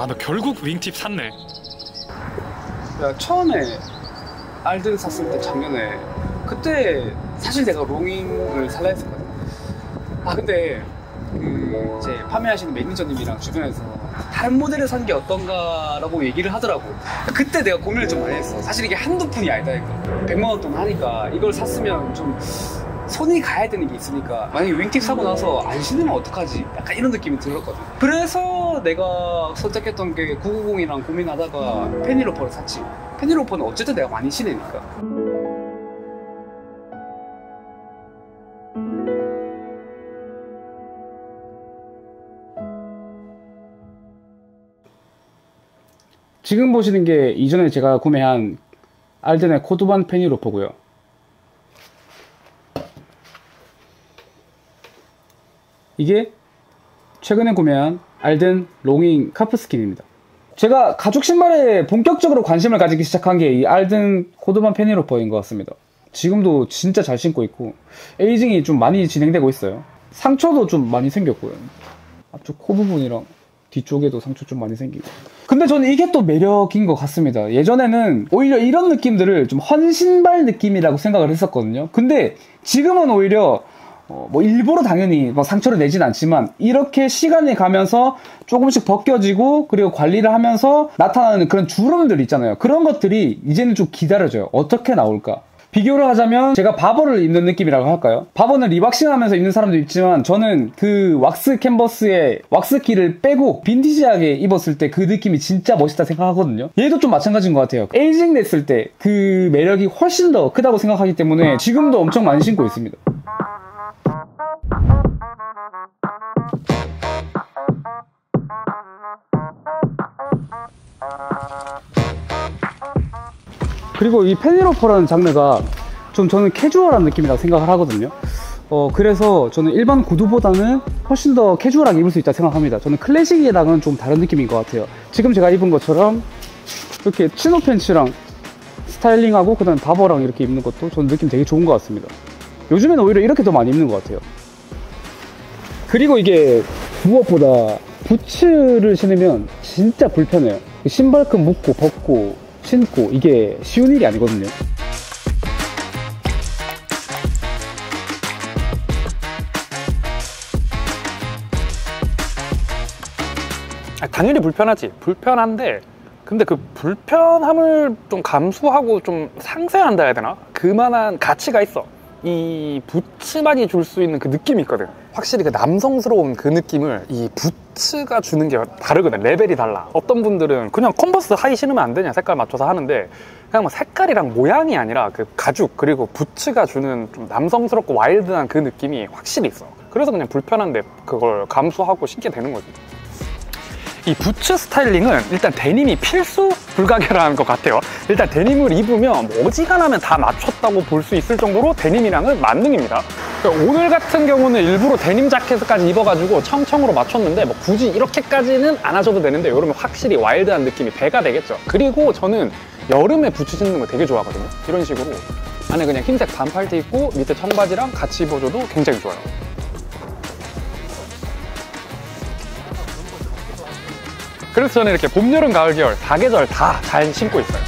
와, 너 결국 윙팁 샀네. 야, 처음에 알든 샀을 때 작년에 그때 사실 내가 롱잉을 살라 했었거든. 아 근데 그 이제 판매하시는 매니저님이랑 주변에서 다른 모델을 산 게 어떤가라고 얘기를 하더라고. 그때 내가 고민을 좀 많이 했어. 사실 이게 한두 푼이 아니다 이거. 100만 원 돈 하니까 이걸 샀으면 좀 손이 가야 되는 게 있으니까 만약에 윙팁 사고 나서 안 신으면 어떡하지? 약간 이런 느낌이 들었거든. 그래서 내가 선택했던 게 990이랑 고민하다가 페니로퍼를 샀지. 페니로퍼는 어쨌든 내가 많이 신으니까. 지금 보시는 게 이전에 제가 구매한 알덴의 코드반 페니로퍼고요. 이게 최근에 구매한 알덴 롱잉 카프스킨입니다. 제가 가죽 신발에 본격적으로 관심을 가지기 시작한 게 이 알덴 코드반 페니로퍼인 것 같습니다. 지금도 진짜 잘 신고 있고 에이징이 좀 많이 진행되고 있어요. 상처도 좀 많이 생겼고요. 앞쪽 코 부분이랑 뒤쪽에도 상처 좀 많이 생기고. 근데 저는 이게 또 매력인 것 같습니다. 예전에는 오히려 이런 느낌들을 좀 헌신발 느낌이라고 생각을 했었거든요. 근데 지금은 오히려 뭐 일부러 당연히 뭐 상처를 내진 않지만 이렇게 시간이 가면서 조금씩 벗겨지고 그리고 관리를 하면서 나타나는 그런 주름들 있잖아요. 그런 것들이 이제는 좀 기다려져요. 어떻게 나올까? 비교를 하자면 제가 바버를 입는 느낌이라고 할까요? 바버는 리박싱 하면서 입는 사람도 있지만 저는 그 왁스 캔버스에 왁스키를 빼고 빈티지하게 입었을 때 그 느낌이 진짜 멋있다 생각하거든요. 얘도 좀 마찬가지인 것 같아요. 에이징 됐을 때 그 매력이 훨씬 더 크다고 생각하기 때문에 지금도 엄청 많이 신고 있습니다. 그리고 이 페니로퍼라는 장르가 좀 저는 캐주얼한 느낌이라고 생각을 하거든요. 그래서 저는 일반 구두보다는 훨씬 더 캐주얼하게 입을 수 있다 생각합니다. 저는 클래식이랑은 좀 다른 느낌인 것 같아요. 지금 제가 입은 것처럼 이렇게 치노 팬츠랑 스타일링하고 그 다음에 바버랑 이렇게 입는 것도 저는 느낌 되게 좋은 것 같습니다. 요즘에는 오히려 이렇게 더 많이 입는 것 같아요. 그리고 이게 무엇보다 부츠를 신으면 진짜 불편해요. 신발끈 묶고 벗고 신고 이게 쉬운 일이 아니거든요. 당연히 불편하지. 불편한데 근데 그 불편함을 좀 감수하고 좀 상쇄한다 해야 되나? 그만한 가치가 있어. 이 부츠만이 줄 수 있는 그 느낌이 있거든. 확실히 그 남성스러운 그 느낌을 이 부츠가 주는 게 다르거든. 레벨이 달라. 어떤 분들은 그냥 컨버스 하이 신으면 안 되냐 색깔 맞춰서 하는데 그냥 뭐 색깔이랑 모양이 아니라 그 가죽 그리고 부츠가 주는 좀 남성스럽고 와일드한 그 느낌이 확실히 있어. 그래서 그냥 불편한데 그걸 감수하고 신게 되는 거지. 이 부츠 스타일링은 일단 데님이 필수 불가결한 것 같아요. 일단 데님을 입으면 뭐 어지간하면 다 맞췄다고 볼 수 있을 정도로 데님이랑은 만능입니다. 그러니까 오늘 같은 경우는 일부러 데님 자켓까지 입어가지고 청청으로 맞췄는데 뭐 굳이 이렇게까지는 안 하셔도 되는데 이러면 확실히 와일드한 느낌이 배가 되겠죠. 그리고 저는 여름에 부츠 신는 거 되게 좋아하거든요. 이런 식으로 안에 그냥 흰색 반팔티 입고 밑에 청바지랑 같이 입어줘도 굉장히 좋아요. 그래서 저는 이렇게 봄, 여름, 가을, 겨울 4계절 다 잘 신고 있어요.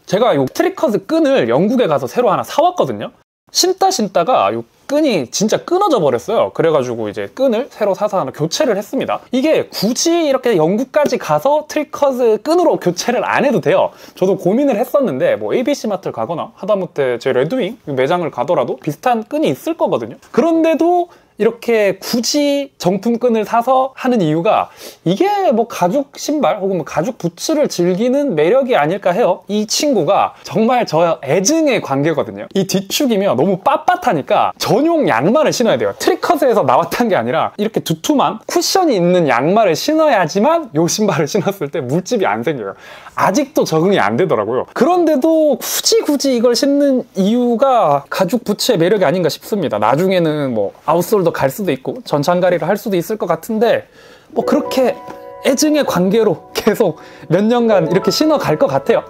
제가 이 트리커즈 끈을 영국에 가서 새로 하나 사왔거든요. 신다가 이 끈이 진짜 끊어져 버렸어요. 그래가지고 이제 끈을 새로 사서 하나 교체를 했습니다. 이게 굳이 이렇게 영국까지 가서 트리커즈 끈으로 교체를 안 해도 돼요. 저도 고민을 했었는데 뭐 ABC마트를 가거나 하다못해 제 레드윙 매장을 가더라도 비슷한 끈이 있을 거거든요. 그런데도 이렇게 굳이 정품끈을 사서 하는 이유가 이게 뭐 가죽 신발 혹은 뭐 가죽 부츠를 즐기는 매력이 아닐까 해요. 이 친구가 정말 저 애증의 관계거든요. 이 뒤축이면 너무 빳빳하니까 전용 양말을 신어야 돼요. 트리커즈에서 나왔던 게 아니라 이렇게 두툼한 쿠션이 있는 양말을 신어야지만 이 신발을 신었을 때 물집이 안 생겨요. 아직도 적응이 안 되더라고요. 그런데도 굳이 이걸 신는 이유가 가죽 부츠의 매력이 아닌가 싶습니다. 나중에는 뭐 아웃솔도 갈 수도 있고 전창가리를 할 수도 있을 것 같은데 뭐 그렇게 애증의 관계로 계속 몇 년간 이렇게 신어 갈 것 같아요.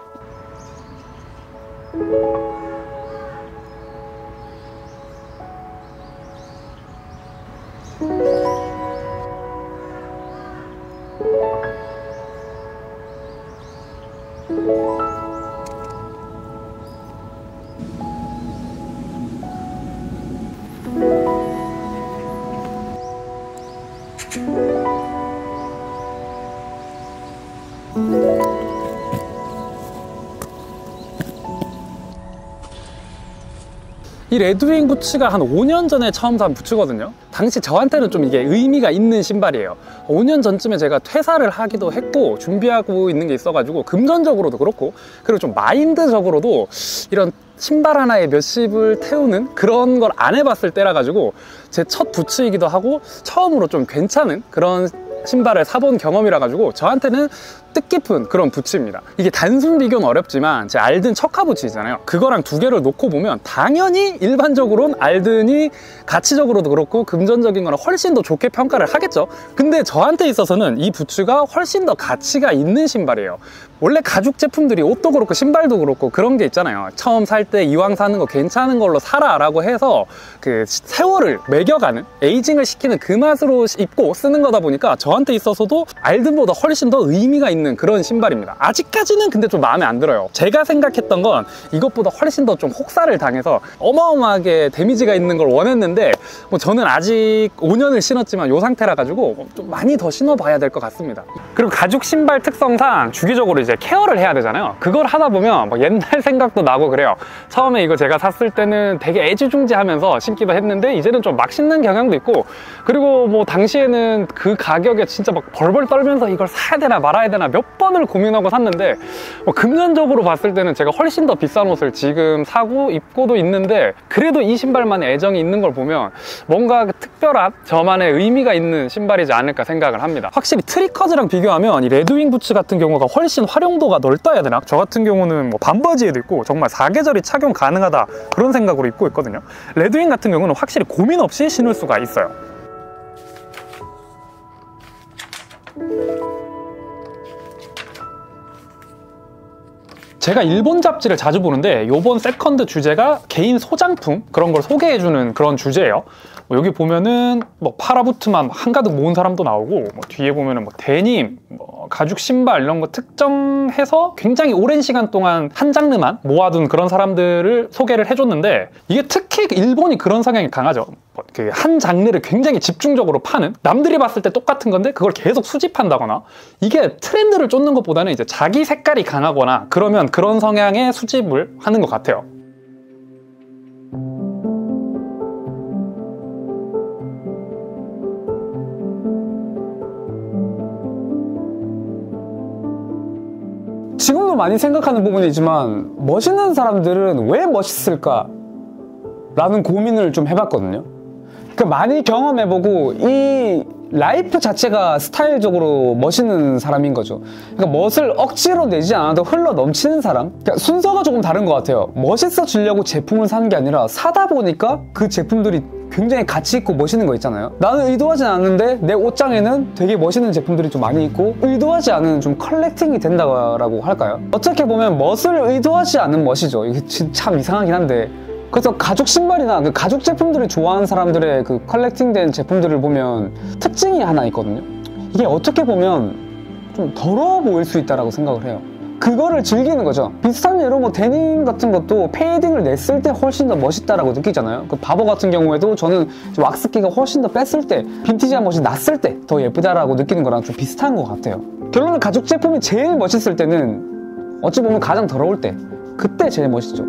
이 레드윙 부츠가 한 5년 전에 처음 산 부츠거든요. 당시 저한테는 좀 이게 의미가 있는 신발이에요. 5년 전쯤에 제가 퇴사를 하기도 했고 준비하고 있는 게 있어가지고 금전적으로도 그렇고 그리고 좀 마인드적으로도 이런 신발 하나에 몇십을 태우는 그런 걸 안 해봤을 때라 가지고 제 첫 부츠이기도 하고 처음으로 좀 괜찮은 그런 신발을 사본 경험이라 가지고 저한테는 뜻깊은 그런 부츠입니다. 이게 단순 비교는 어렵지만 제 알든 척카 부츠 있잖아요. 그거랑 두 개를 놓고 보면 당연히 일반적으로는 알든이 가치적으로도 그렇고 금전적인 거는 훨씬 더 좋게 평가를 하겠죠. 근데 저한테 있어서는 이 부츠가 훨씬 더 가치가 있는 신발이에요. 원래 가죽 제품들이 옷도 그렇고 신발도 그렇고 그런 게 있잖아요. 처음 살 때 이왕 사는 거 괜찮은 걸로 사라 라고 해서 그 세월을 매겨가는 에이징을 시키는 그 맛으로 입고 쓰는 거다 보니까 저한테 있어서도 알든보다 훨씬 더 의미가 있는 그런 신발입니다. 아직까지는 근데 좀 마음에 안 들어요. 제가 생각했던 건 이것보다 훨씬 더 좀 혹사를 당해서 어마어마하게 데미지가 있는 걸 원했는데 뭐 저는 아직 5년을 신었지만 이 상태라 가지고 좀 많이 더 신어봐야 될 것 같습니다. 그리고 가죽 신발 특성상 주기적으로 이제 케어를 해야 되잖아요. 그걸 하다 보면 뭐 옛날 생각도 나고 그래요. 처음에 이거 제가 샀을 때는 되게 애지중지하면서 신기도 했는데 이제는 좀 막 신는 경향도 있고 그리고 뭐 당시에는 그 가격에 진짜 막 벌벌 떨면서 이걸 사야 되나 말아야 되나 몇 번을 고민하고 샀는데 뭐 금전적으로 봤을 때는 제가 훨씬 더 비싼 옷을 지금 사고 입고도 있는데 그래도 이 신발만의 애정이 있는 걸 보면 뭔가 특별한 저만의 의미가 있는 신발이지 않을까 생각을 합니다. 확실히 트리커즈랑 비교하면 이 레드윙 부츠 같은 경우가 훨씬 활용도가 넓다 해야 되나? 저 같은 경우는 뭐 반바지에도 있고 정말 사계절이 착용 가능하다 그런 생각으로 입고 있거든요. 레드윙 같은 경우는 확실히 고민 없이 신을 수가 있어요. 제가 일본 잡지를 자주 보는데 요번 세컨드 주제가 개인 소장품 그런 걸 소개해주는 그런 주제예요. 여기 보면은 뭐 파라부트만 한가득 모은 사람도 나오고 뭐 뒤에 보면은 뭐 데님, 뭐 가죽 신발 이런 거 특정해서 굉장히 오랜 시간 동안 한 장르만 모아둔 그런 사람들을 소개를 해줬는데 이게 특히 일본이 그런 성향이 강하죠. 그 한 장르를 굉장히 집중적으로 파는 남들이 봤을 때 똑같은 건데 그걸 계속 수집한다거나 이게 트렌드를 쫓는 것보다는 이제 자기 색깔이 강하거나 그러면 그런 성향의 수집을 하는 것 같아요. 지금도 많이 생각하는 부분이지만 멋있는 사람들은 왜 멋있을까? 라는 고민을 좀 해봤거든요. 그러니까 많이 경험해보고 이 라이프 자체가 스타일적으로 멋있는 사람인 거죠. 그러니까 멋을 억지로 내지 않아도 흘러 넘치는 사람? 그러니까 순서가 조금 다른 것 같아요. 멋있어지려고 제품을 사는 게 아니라 사다 보니까 그 제품들이 굉장히 가치 있고 멋있는 거 있잖아요. 나는 의도하진 않았는데 내 옷장에는 되게 멋있는 제품들이 좀 많이 있고 의도하지 않은 좀 컬렉팅이 된다고 할까요? 어떻게 보면 멋을 의도하지 않은 멋이죠. 이게 참 이상하긴 한데 그래서 가죽 신발이나 그 가죽 제품들을 좋아하는 사람들의 그 컬렉팅된 제품들을 보면 특징이 하나 있거든요. 이게 어떻게 보면 좀 더러워 보일 수 있다고 생각을 해요. 그거를 즐기는 거죠. 비슷한 예로 뭐 데님 같은 것도 페이딩을 냈을 때 훨씬 더 멋있다라고 느끼잖아요. 그 바보 같은 경우에도 저는 왁스기가 훨씬 더 뺐을 때 빈티지한 멋이 났을 때 더 예쁘다라고 느끼는 거랑 좀 비슷한 것 같아요. 결론은 가죽 제품이 제일 멋있을 때는 어찌 보면 가장 더러울 때 그때 제일 멋있죠.